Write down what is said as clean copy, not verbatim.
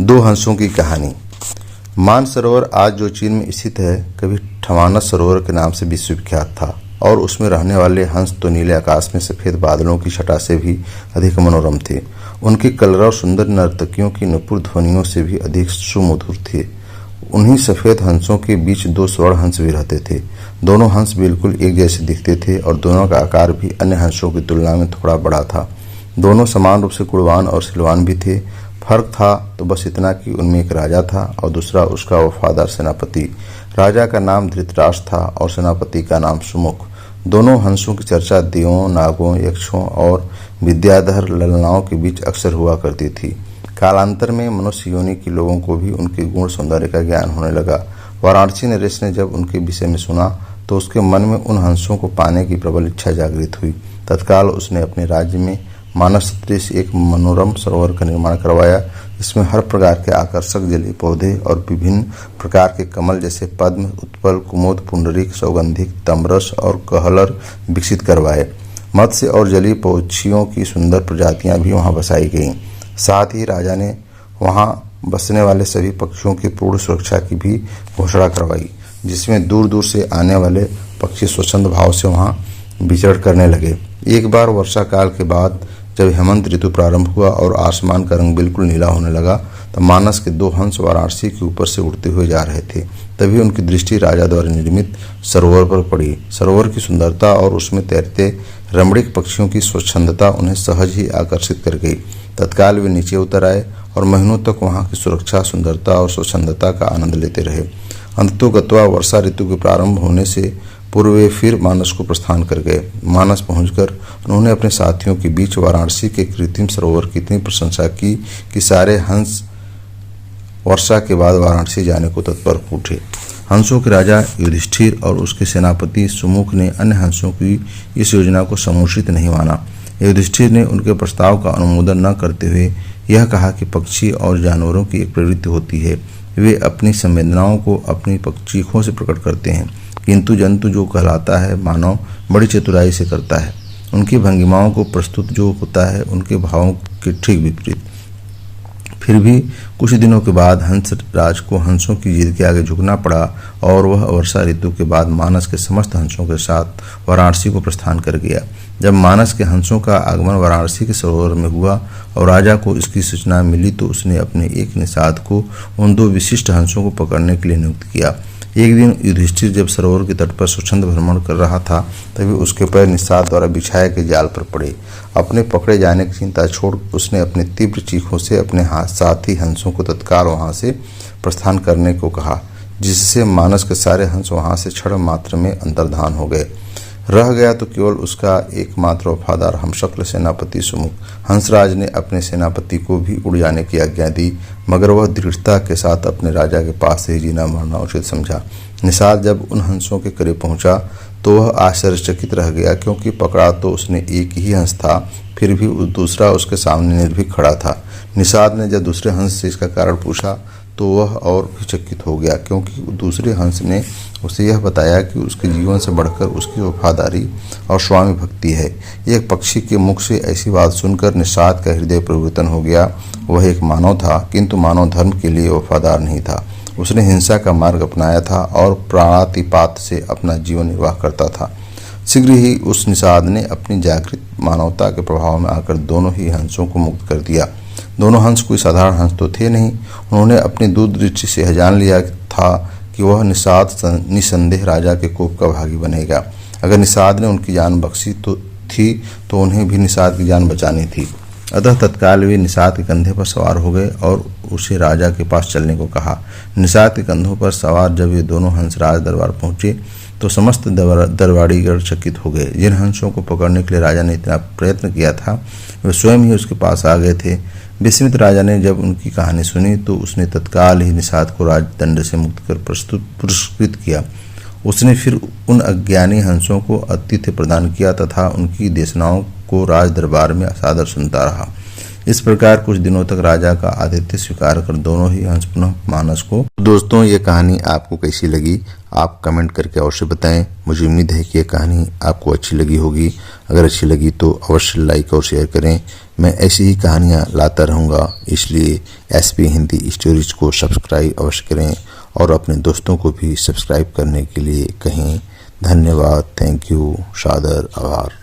दो हंसों की कहानी। मानसरोवर आज जो चीन में स्थित है, कभी ठमानस सरोवर के नाम से विश्वविख्यात था और उसमें रहने वाले हंस तो नीले आकाश में सफेद बादलों की छटा से भी अधिक मनोरम थे। उनके कलरव सुंदर नर्तकियों की नुपुर ध्वनियों से भी अधिक सुमधुर थे। उन्हीं सफेद हंसों के बीच दो स्वर्ण हंस भी रहते थे। दोनों हंस बिल्कुल एक जैसे दिखते थे और दोनों का आकार भी अन्य हंसों की तुलना में थोड़ा बड़ा था। दोनों समान रूप से गुणवान और सिलवान भी थे। फर्क था तो बस इतना कि उनमें एक राजा था और दूसरा उसका वफादार सेनापति। राजा का नाम धृतराष्ट्र था और सेनापति का नाम सुमुख। दोनों हंसों की चर्चा देवों, नागों, यक्षों और विद्याधर ललनाओं के बीच अक्सर हुआ करती थी। कालांतर में मनुष्य योनि के लोगों को भी उनके गुण सौंदर्य का ज्ञान होने लगा। वाराणसी नरेश ने जब उनके विषय में सुना तो उसके मन में उन हंसों को पाने की प्रबल इच्छा जागृत हुई। तत्काल उसने अपने राज्य में मानस सदृश एक मनोरम सरोवर का निर्माण करवाया, जिसमें हर प्रकार के आकर्षक जलीय पौधे और विभिन्न प्रकार के कमल जैसे पद्म, उत्पल, कुमुद, पुंडरीक, सौगंधिक, तमरस और कहलर विकसित करवाए। मत्स्य और जलीय पक्षियों की सुंदर प्रजातियां भी वहां बसाई गईं। साथ ही राजा ने वहां बसने वाले सभी पक्षियों की पूर्ण सुरक्षा की भी घोषणा करवाई, जिसमें दूर दूर से आने वाले पक्षी स्वच्छंद भाव से वहां विचरण करने लगे। एक बार वर्षा काल के बाद जब हेमंत ऋतु प्रारंभ हुआ और आसमान का रंग बिल्कुल नीला होने लगा, तब मानस के दो हंस वाराणसी के ऊपर से उड़ते हुए जा रहे थे। तभी उनकी दृष्टि राजा द्वारा निर्मित सरोवर पर पड़ी। सरोवर की सुंदरता और उसमें तैरते रमणीक पक्षियों की स्वच्छंदता उन्हें सहज ही आकर्षित कर गई। तत्काल वे नीचे उतर आए और महीनों तक वहां की सुरक्षा, सुंदरता और स्वच्छंदता का आनंद लेते रहे। अंततोगत्वा वर्षा ऋतु के प्रारंभ होने से पूर्व वे फिर मानस को प्रस्थान कर गए। मानस पहुंचकर उन्होंने अपने साथियों के बीच वाराणसी के कृत्रिम सरोवर की इतनी प्रशंसा की कि सारे हंस वर्षा के बाद वाराणसी जाने को तत्पर उठे। हंसों के राजा युधिष्ठिर और उसके सेनापति सुमुख ने अन्य हंसों की इस योजना को समुचित नहीं माना। युधिष्ठिर ने उनके प्रस्ताव का अनुमोदन न करते हुए यह कहा कि पक्षी और जानवरों की एक प्रवृत्ति होती है, वे अपनी संवेदनाओं को अपनी चीखों से प्रकट करते हैं, किंतु जंतु जो कहलाता है मानव बड़ी चतुराई से करता है। उनकी भंगिमाओं को प्रस्तुत जो होता है उनके भावों के ठीक विपरीत। फिर भी कुछ दिनों के बाद हंस राज को हंसों की जिद के आगे झुकना पड़ा और वह वर्षा ऋतु के बाद मानस के समस्त हंसों के साथ वाराणसी को प्रस्थान कर गया। जब मानस के हंसों का आगमन वाराणसी के सरोवर में हुआ और राजा को इसकी सूचना मिली तो उसने अपने एक निषाद को उन दो विशिष्ट हंसों को पकड़ने के लिए नियुक्त किया। एक दिन युधिष्ठिर जब सरोवर के तट पर स्वच्छंद भ्रमण कर रहा था, तभी उसके पैर निषाद द्वारा बिछाए के जाल पर पड़े। अपने पकड़े जाने की चिंता छोड़ उसने अपने तीव्र चीखों से अपने साथी हंसों को तत्काल वहां से प्रस्थान करने को कहा, जिससे मानस के सारे हंस वहां से क्षण मात्र में अंतर्धान हो गए। रह गया तो केवल उसका एकमात्र वफादार हमशक्ल सेनापति सुमुख। हंसराज ने अपने सेनापति को भी उड़ जाने की आज्ञा दी, मगर वह दृढ़ता के साथ अपने राजा के पास ही जीना मरना उचित समझा। निषाद जब उन हंसों के करीब पहुंचा तो वह आश्चर्यचकित रह गया, क्योंकि पकड़ा तो उसने एक ही हंस था, फिर भी दूसरा उसके सामने निर्भीक खड़ा था। निषाद ने जब दूसरे हंस से इसका कारण पूछा तो वह और भी चकित हो गया, क्योंकि दूसरे हंस ने उसे यह बताया कि उसके जीवन से बढ़कर उसकी वफादारी और स्वामी भक्ति है। एक पक्षी के मुख से ऐसी बात सुनकर निषाद का हृदय परिवर्तन हो गया। वह एक मानव था, किंतु मानव धर्म के लिए वफादार नहीं था। उसने हिंसा का मार्ग अपनाया था और प्राणातिपात से अपना जीवन निर्वाह करता था। शीघ्र ही उस निषाद ने अपनी जागृत मानवता के प्रभाव में आकर दोनों ही हंसों को मुक्त कर दिया। दोनों हंस कोई साधारण हंस तो थे नहीं। उन्होंने अपनी दूरदृष्टि से यह जान लिया था कि वह निषाद निसंदेह राजा के कोप का भागी बनेगा। अगर निषाद ने उनकी जान बख्शी तो उन्हें भी निषाद की जान बचानी थी। अतः तत्काल वे निषाद के कंधे पर सवार हो गए और उसे राजा के पास चलने को कहा। निषाद के कंधों पर सवार जब ये दोनों हंस राज दरबार पहुंचे तो समस्त दरबारीगण चकित हो गए। जिन हंसों को पकड़ने के लिए राजा ने इतना प्रयत्न किया था वे स्वयं ही उसके पास आ गए थे। विस्मित राजा ने जब उनकी कहानी सुनी तो उसने तत्काल ही निषाद को राजदंड से मुक्त कर पुरस्कृत किया। उसने फिर उन अज्ञानी हंसों को आतिथ्य प्रदान किया तथा उनकी देशनाओं को राज दरबार में सादर सुनता रहा। इस प्रकार कुछ दिनों तक राजा का आतिथ्य स्वीकार कर दोनों ही हंस पुनः मानस को। दोस्तों, ये कहानी आपको कैसी लगी आप कमेंट करके अवश्य बताएं। मुझे उम्मीद है कि ये कहानी आपको अच्छी लगी होगी। अगर अच्छी लगी तो अवश्य लाइक और शेयर करें। मैं ऐसी ही कहानियाँ लाता रहूँगा, इसलिए SP हिंदी स्टोरीज को सब्सक्राइब अवश्य करें और अपने दोस्तों को भी सब्सक्राइब करने के लिए कहें। धन्यवाद, थैंक यू, सादर आभार।